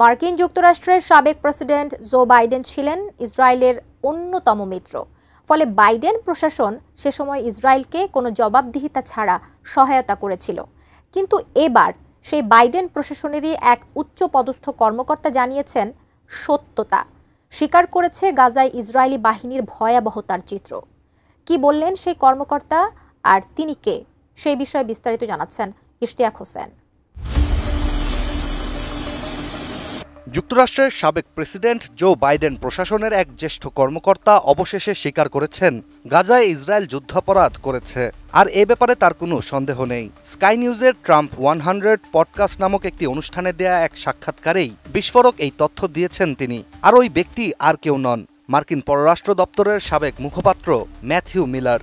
মার্কিন যুক্তরাষ্ট্রের সাবেক প্রেসিডেন্ট জো বাইডেন ছিলেন ইসরায়েলের অন্যতম মিত্র। ফলে বাইডেন প্রশাসন সে সময় ইসরায়েলকে কোনো জবাবদিহিতা ছাড়া সহায়তা করেছিল। কিন্তু এবার সেই বাইডেন প্রশাসনেরই এক উচ্চপদস্থ কর্মকর্তা জানিয়েছেন সত্যতা, স্বীকার করেছে গাজায় ইসরায়েলি বাহিনীর ভয়াবহতার চিত্র। কি বললেন সেই কর্মকর্তা আর তিনি কে, সেই বিষয়ে বিস্তারিত জানাচ্ছেন ইশতিয়াক হোসেন। যুক্তরাষ্ট্রের সাবেক প্রেসিডেন্ট জো বাইডেন প্রশাসনের এক জ্যেষ্ঠ কর্মকর্তা অবশেষে স্বীকার করেছেন গাজায় ইসরায়েল যুদ্ধাপরাধ করেছে, আর এ ব্যাপারে তার কোনো সন্দেহ নেই। স্কাই নিউজের ট্রাম্প 100 পডকাস্ট নামক একটি অনুষ্ঠানে দেয়া এক সাক্ষাৎকারেই বিস্ফোরক এই তথ্য দিয়েছেন তিনি। আর ওই ব্যক্তি আর কেউ নন, মার্কিন পররাষ্ট্র দপ্তরের সাবেক মুখপাত্র ম্যাথিউ মিলার।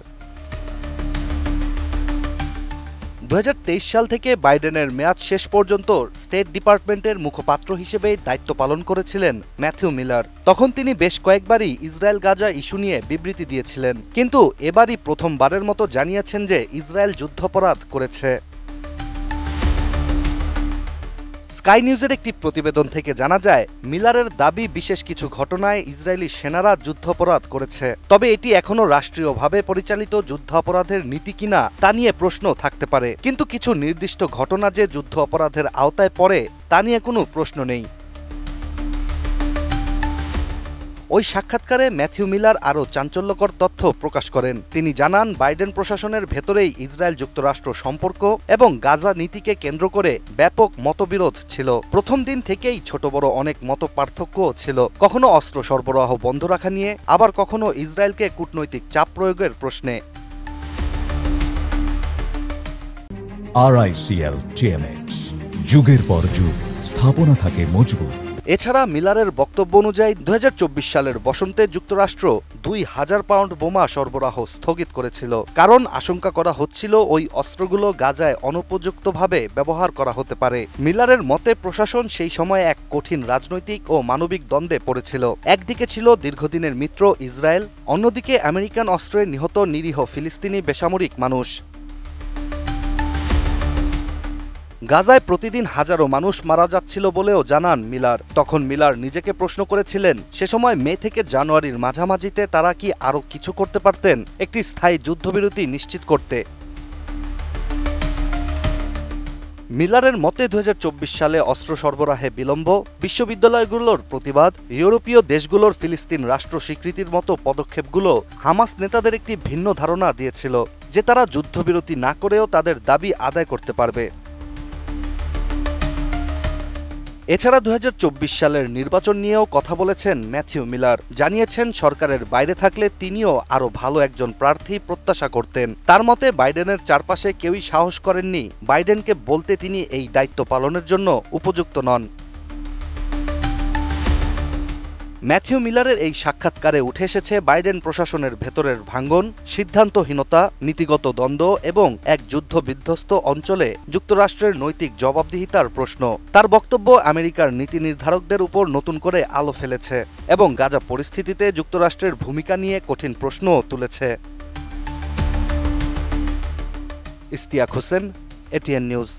2023 সাল থেকে বাইডেনের মেয়াদ শেষ পর্যন্ত স্টেট ডিপার্টমেন্টের মুখপাত্র হিসেবে দায়িত্ব পালন করেছিলেন ম্যাথিউ মিলার। তখন তিনি বেশ কয়েকবারই ইসরায়েল গাজা ইস্যু নিয়ে বিবৃতি দিয়েছিলেন, কিন্তু এবারই প্রথমবারের মতো জানিয়েছেন যে ইসরায়েল যুদ্ধাপরাধ করেছে। স্কাই নিউজের একটি প্রতিবেদন থেকে জানা যায়, মিলারের দাবি বিশেষ কিছু ঘটনায় ইসরায়েলি সেনারা যুদ্ধাপরাধ করেছে, তবে এটি এখনও রাষ্ট্রীয়ভাবে পরিচালিত যুদ্ধাপরাধের নীতি কিনা তা নিয়ে প্রশ্ন থাকতে পারে। কিন্তু কিছু নির্দিষ্ট ঘটনা যে যুদ্ধ অপরাধের আওতায় পড়ে তা নিয়ে কোনো প্রশ্ন নেই। ওই সাক্ষাৎকারে ম্যাথিউ মিলার আরও চাঞ্চল্যকর তথ্য প্রকাশ করেন। তিনি জানান, বাইডেন প্রশাসনের ভেতরেই ইসরায়েল যুক্তরাষ্ট্র সম্পর্ক এবং গাজা নীতিকে কেন্দ্র করে ব্যাপক মতবিরোধ ছিল। প্রথম দিন থেকেই ছোট বড় অনেক মত পার্থক্যও ছিল, কখনো অস্ত্র সরবরাহ বন্ধ রাখা নিয়ে, আবার কখনো ইসরায়েলকে কূটনৈতিক চাপ প্রয়োগের প্রশ্নে। RICL TMX, যুগের পর যুগ স্থাপনা থাকে মজবুত। এছাড়া মিলারের বক্তব্য অনুযায়ী 2024 সালের বসন্তে যুক্তরাষ্ট্র 2000 পাউন্ড বোমা সরবরাহ স্থগিত করেছিল, কারণ আশঙ্কা করা হচ্ছিল ওই অস্ত্রগুলো গাজায় অনুপযুক্তভাবে ব্যবহার করা হতে পারে। মিলারের মতে প্রশাসন সেই সময় এক কঠিন রাজনৈতিক ও মানবিক দ্বন্দ্বে পড়েছিল। একদিকে ছিল দীর্ঘদিনের মিত্র ইসরায়েল, অন্যদিকে আমেরিকান অস্ত্রে নিহত নিরীহ ফিলিস্তিনি বেসামরিক মানুষ। গাজায় প্রতিদিন হাজারো মানুষ মারা যাচ্ছিল বলেও জানান মিলার। তখন মিলার নিজেকে প্রশ্ন করেছিলেন, সে সময় মে থেকে জানুয়ারির মাঝামাঝিতে তারা কি আরও কিছু করতে পারতেন একটি স্থায়ী যুদ্ধবিরতি নিশ্চিত করতে। মিলারের মতে 2024 সালে অস্ত্র সরবরাহে বিলম্ব, বিশ্ববিদ্যালয়গুলোর প্রতিবাদ, ইউরোপীয় দেশগুলোর ফিলিস্তিন রাষ্ট্র স্বীকৃতির মতো পদক্ষেপগুলো হামাস নেতাদের একটি ভিন্ন ধারণা দিয়েছিল যে তারা যুদ্ধবিরতি না করেও তাদের দাবি আদায় করতে পারবে। এছাড়া 2024 সালের নির্বাচন নিয়েও কথা বলেছেন ম্যাথিউ মিলার। জানিয়েছেন সরকারের বাইরে থাকলে তিনিও আরও ভালো একজন প্রার্থী প্রত্যাশা করতেন। তার মতে বাইডেনের চারপাশে কেউই সাহস করেননি বাইডেনকে বলতে তিনি এই দায়িত্ব পালনের জন্য উপযুক্ত নন। ম্যাথিউ মিলারের এই সাক্ষাৎকারে উঠে এসেছে বাইডেন প্রশাসনের ভেতরের ভাঙ্গন, সিদ্ধান্তহীনতা, নীতিগত দ্বন্দ্ব এবং এক যুদ্ধবিধ্বস্ত অঞ্চলে যুক্তরাষ্ট্রের নৈতিক জবাবদিহিতার প্রশ্ন। তার বক্তব্য আমেরিকার নীতি নির্ধারকদের উপর নতুন করে আলো ফেলেছে এবং গাজা পরিস্থিতিতে যুক্তরাষ্ট্রের ভূমিকা নিয়ে কঠিন প্রশ্নও তুলেছে। Ishtiaq Hossain, ATN news.